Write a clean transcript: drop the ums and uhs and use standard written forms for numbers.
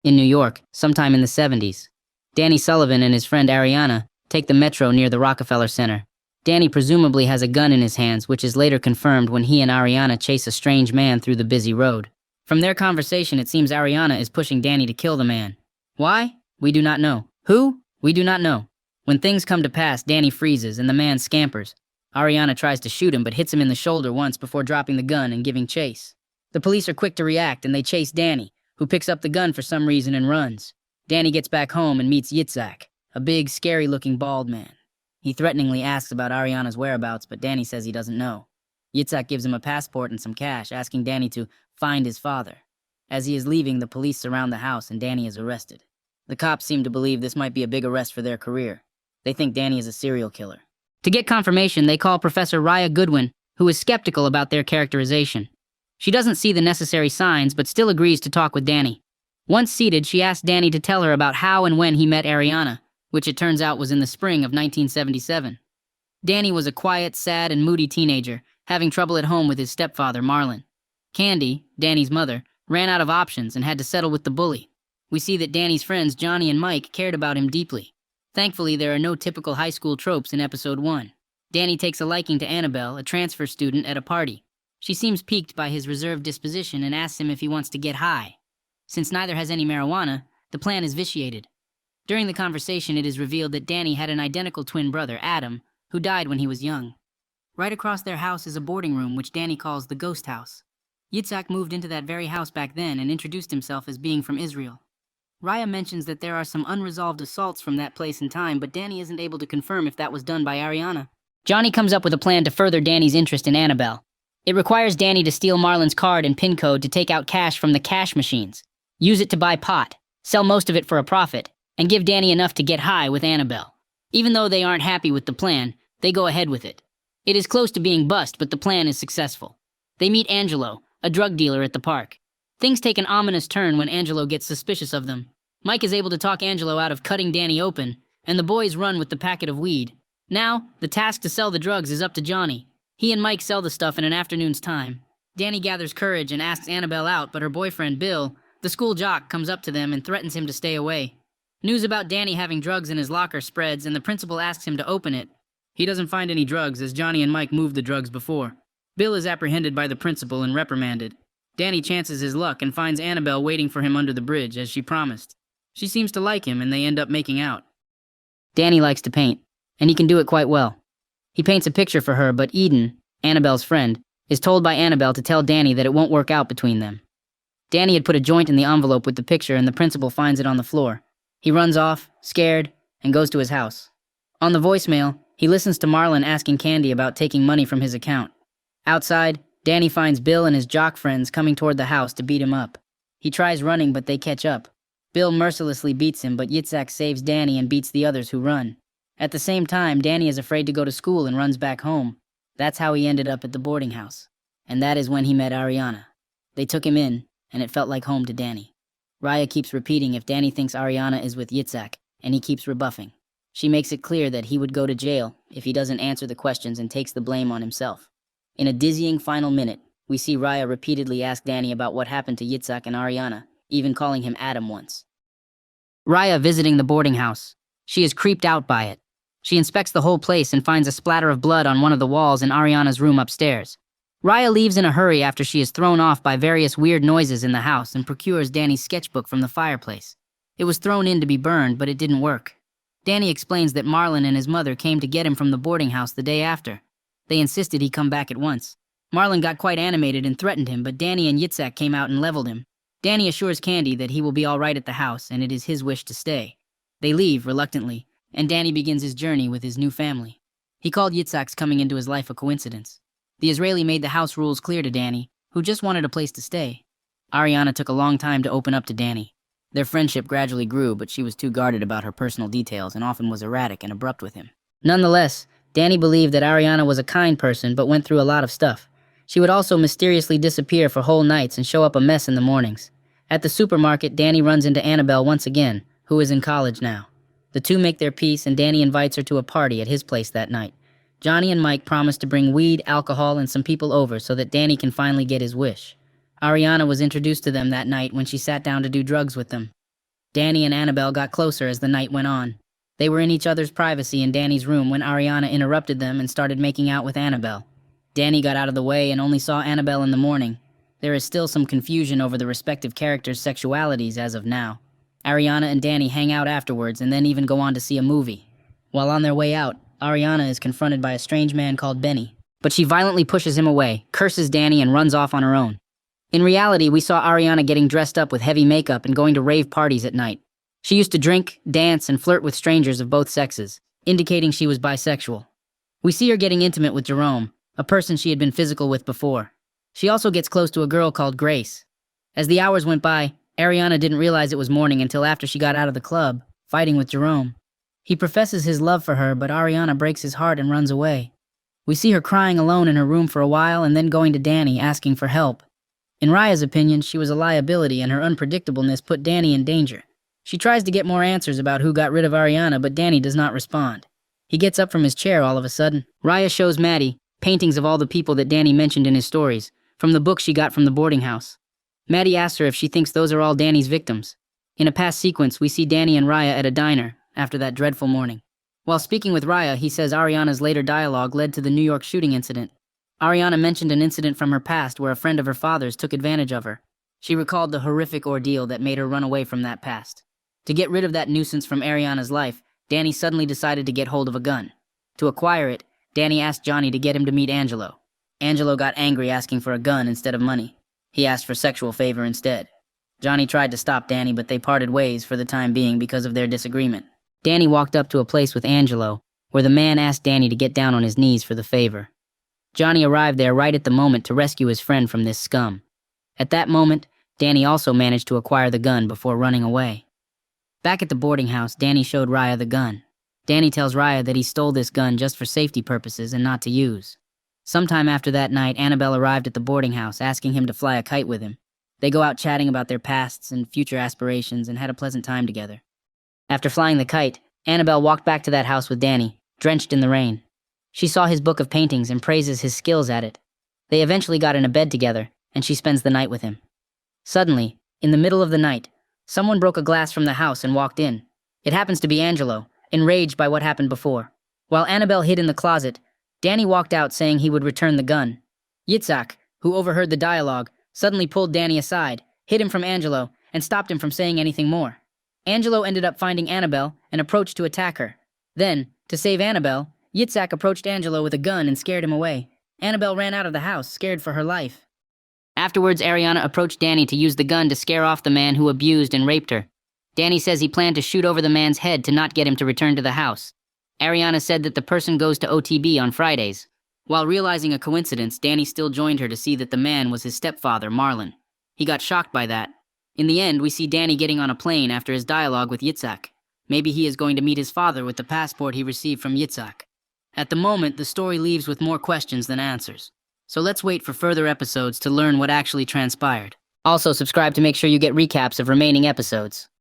In New York, sometime in the 70s, Danny Sullivan and his friend Ariana take the metro near the Rockefeller Center. Danny presumably has a gun in his hands, which is later confirmed when he and Ariana chase a strange man through the busy road. From their conversation, it seems Ariana is pushing Danny to kill the man. Why? We do not know. Who? We do not know. When things come to pass, Danny freezes and the man scampers. Ariana tries to shoot him but hits him in the shoulder once before dropping the gun and giving chase. The police are quick to react and they chase Danny, who picks up the gun for some reason and runs. Danny gets back home and meets Yitzhak, a big, scary-looking bald man. He threateningly asks about Ariana's whereabouts, but Danny says he doesn't know. Yitzhak gives him a passport and some cash, asking Danny to find his father. As he is leaving, the police surround the house and Danny is arrested. The cops seem to believe this might be a big arrest for their career. They think Danny is a serial killer. To get confirmation, they call Professor Raya Goodwin, who is skeptical about their characterization. She doesn't see the necessary signs, but still agrees to talk with Danny. Once seated, she asks Danny to tell her about how and when he met Ariana, which it turns out was in the spring of 1977. Danny was a quiet, sad, and moody teenager, having trouble at home with his stepfather, Marlon. Candy, Danny's mother, ran out of options and had to settle with the bully. We see that Danny's friends, Johnny and Mike, cared about him deeply. Thankfully, there are no typical high school tropes in episode 1. Danny takes a liking to Annabelle, a transfer student, at a party. She seems piqued by his reserved disposition and asks him if he wants to get high. Since neither has any marijuana, the plan is vitiated. During the conversation, it is revealed that Danny had an identical twin brother, Adam, who died when he was young. Right across their house is a boarding room, which Danny calls the ghost house. Yitzhak moved into that very house back then and introduced himself as being from Israel. Raya mentions that there are some unresolved assaults from that place and time, but Danny isn't able to confirm if that was done by Ariana. Johnny comes up with a plan to further Danny's interest in Annabelle. It requires Danny to steal Marlon's card and PIN code to take out cash from the cash machines, use it to buy pot, sell most of it for a profit, and give Danny enough to get high with Annabelle. Even though they aren't happy with the plan, they go ahead with it. It is close to being bust, but the plan is successful. They meet Angelo, a drug dealer at the park. Things take an ominous turn when Angelo gets suspicious of them. Mike is able to talk Angelo out of cutting Danny open, and the boys run with the packet of weed. Now, the task to sell the drugs is up to Johnny. He and Mike sell the stuff in an afternoon's time. Danny gathers courage and asks Annabelle out, but her boyfriend, Bill, the school jock, comes up to them and threatens him to stay away. News about Danny having drugs in his locker spreads, and the principal asks him to open it. He doesn't find any drugs, as Johnny and Mike moved the drugs before. Bill is apprehended by the principal and reprimanded. Danny chances his luck and finds Annabelle waiting for him under the bridge, as she promised. She seems to like him, and they end up making out. Danny likes to paint, and he can do it quite well. He paints a picture for her, but Eden, Annabelle's friend, is told by Annabelle to tell Danny that it won't work out between them. Danny had put a joint in the envelope with the picture, and the principal finds it on the floor. He runs off, scared, and goes to his house. On the voicemail, he listens to Marlon asking Candy about taking money from his account. Outside, Danny finds Bill and his jock friends coming toward the house to beat him up. He tries running, but they catch up. Bill mercilessly beats him, but Yitzhak saves Danny and beats the others who run. At the same time, Danny is afraid to go to school and runs back home. That's how he ended up at the boarding house. And that is when he met Ariana. They took him in, and it felt like home to Danny. Raya keeps repeating if Danny thinks Ariana is with Yitzhak, and he keeps rebuffing. She makes it clear that he would go to jail if he doesn't answer the questions and takes the blame on himself. In a dizzying final minute, we see Raya repeatedly ask Danny about what happened to Yitzhak and Ariana, even calling him Adam once. Raya visiting the boarding house. She is creeped out by it. She inspects the whole place and finds a splatter of blood on one of the walls in Ariana's room upstairs. Raya leaves in a hurry after she is thrown off by various weird noises in the house and procures Danny's sketchbook from the fireplace. It was thrown in to be burned, but it didn't work. Danny explains that Marlon and his mother came to get him from the boarding house the day after. They insisted he come back at once. Marlon got quite animated and threatened him, but Danny and Yitzhak came out and leveled him. Danny assures Candy that he will be all right at the house and it is his wish to stay. They leave, reluctantly, and Danny begins his journey with his new family. He called Yitzhak's coming into his life a coincidence. The Israeli made the house rules clear to Danny, who just wanted a place to stay. Ariana took a long time to open up to Danny. Their friendship gradually grew, but she was too guarded about her personal details and often was erratic and abrupt with him. Nonetheless, Danny believed that Ariana was a kind person but went through a lot of stuff. She would also mysteriously disappear for whole nights and show up a mess in the mornings. At the supermarket, Danny runs into Annabelle once again, who is in college now. The two make their peace and Danny invites her to a party at his place that night. Johnny and Mike promise to bring weed, alcohol, and some people over so that Danny can finally get his wish. Ariana was introduced to them that night when she sat down to do drugs with them. Danny and Annabelle got closer as the night went on. They were in each other's privacy in Danny's room when Ariana interrupted them and started making out with Annabelle. Danny got out of the way and only saw Annabelle in the morning. There is still some confusion over the respective characters' sexualities as of now. Ariana and Danny hang out afterwards and then even go on to see a movie. While on their way out, Ariana is confronted by a strange man called Benny, but she violently pushes him away, curses Danny, and runs off on her own. In reality, we saw Ariana getting dressed up with heavy makeup and going to rave parties at night. She used to drink, dance, and flirt with strangers of both sexes, indicating she was bisexual. We see her getting intimate with Jerome, a person she had been physical with before. She also gets close to a girl called Grace. As the hours went by, Ariana didn't realize it was morning until after she got out of the club, fighting with Jerome. He professes his love for her, but Ariana breaks his heart and runs away. We see her crying alone in her room for a while and then going to Danny asking for help. In Raya's opinion, she was a liability and her unpredictableness put Danny in danger. She tries to get more answers about who got rid of Ariana, but Danny does not respond. He gets up from his chair all of a sudden. Raya shows Maddie paintings of all the people that Danny mentioned in his stories, from the book she got from the boarding house. Maddie asks her if she thinks those are all Danny's victims. In a past sequence, we see Danny and Raya at a diner after that dreadful morning. While speaking with Raya, he says Ariana's later dialogue led to the New York shooting incident. Ariana mentioned an incident from her past where a friend of her father's took advantage of her. She recalled the horrific ordeal that made her run away from that past. To get rid of that nuisance from Ariana's life, Danny suddenly decided to get hold of a gun. To acquire it, Danny asked Johnny to get him to meet Angelo. Angelo got angry asking for a gun instead of money. He asked for sexual favor instead. Johnny tried to stop Danny, but they parted ways for the time being because of their disagreement. Danny walked up to a place with Angelo, where the man asked Danny to get down on his knees for the favor. Johnny arrived there right at the moment to rescue his friend from this scum. At that moment, Danny also managed to acquire the gun before running away. Back at the boarding house, Danny showed Raya the gun. Danny tells Raya that he stole this gun just for safety purposes and not to use. Sometime after that night, Annabelle arrived at the boarding house asking him to fly a kite with him. They go out chatting about their pasts and future aspirations and had a pleasant time together. After flying the kite, Annabelle walked back to that house with Danny, drenched in the rain. She saw his book of paintings and praises his skills at it. They eventually got in a bed together, and she spends the night with him. Suddenly, in the middle of the night, someone broke a glass from the house and walked in. It happens to be Angelo, enraged by what happened before. While Annabelle hid in the closet, Danny walked out saying he would return the gun. Yitzhak, who overheard the dialogue, suddenly pulled Danny aside, hid him from Angelo, and stopped him from saying anything more. Angelo ended up finding Annabelle and approached to attack her. Then, to save Annabelle, Yitzhak approached Angelo with a gun and scared him away. Annabelle ran out of the house, scared for her life. Afterwards, Ariana approached Danny to use the gun to scare off the man who abused and raped her. Danny says he planned to shoot over the man's head to not get him to return to the house. Ariana said that the person goes to OTB on Fridays. While realizing a coincidence, Danny still joined her to see that the man was his stepfather, Marlon. He got shocked by that. In the end, we see Danny getting on a plane after his dialogue with Yitzhak. Maybe he is going to meet his father with the passport he received from Yitzhak. At the moment, the story leaves with more questions than answers. So let's wait for further episodes to learn what actually transpired. Also, subscribe to make sure you get recaps of remaining episodes.